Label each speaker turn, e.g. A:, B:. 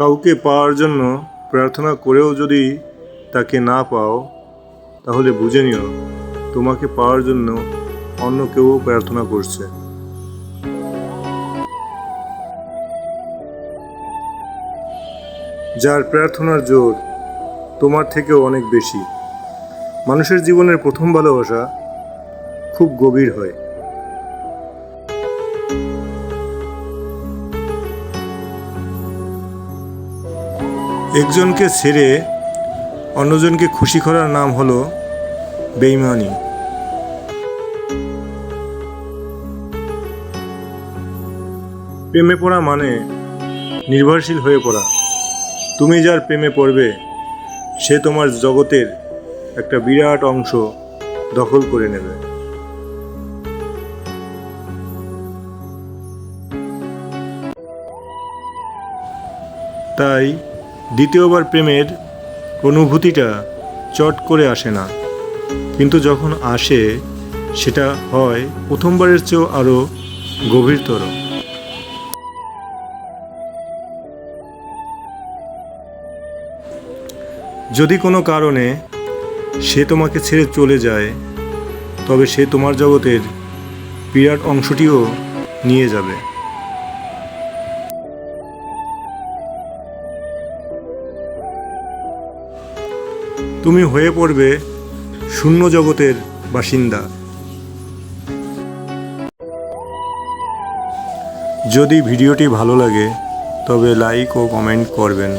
A: কাউকে পাওয়ার জন্য প্রার্থনা করেও যদি তাকে না পাও, তাহলে বুঝে নিও তোমাকে পাওয়ার জন্য অন্য কেউ প্রার্থনা করছে। যার প্রার্থনার জোর তোমার থেকেও অনেক বেশি। মানুষের জীবনের প্রথম ভালোবাসা খুব গভীর হয়। একজনকে ছেড়ে অন্যজনকে খুশি করার নাম হলো বেঈমানি। প্রেমে পড়া মানে নির্ভরশীল হয়ে পড়া। তুমি যার প্রেমে পড়বে সে তোমার জগতের একটা বিরাট অংশ দখল করে নেবে। তাই দ্বিতীয়বার প্রেমের অনুভূতিটা চট করে আসে না, কিন্তু যখন আসে সেটা হয় প্রথমবারের চেয়েও আরও গভীরতর। যদি কোনো কারণে সে তোমাকে ছেড়ে চলে যায়, তবে সে তোমার জগতের বিরাট অংশটিও নিয়ে যাবে। তুমি হয়ে পড়বে শূন্য জগতের বাসিন্দা। যদি ভিডিওটি ভালো লাগে তবে লাইক ও কমেন্ট করবেন।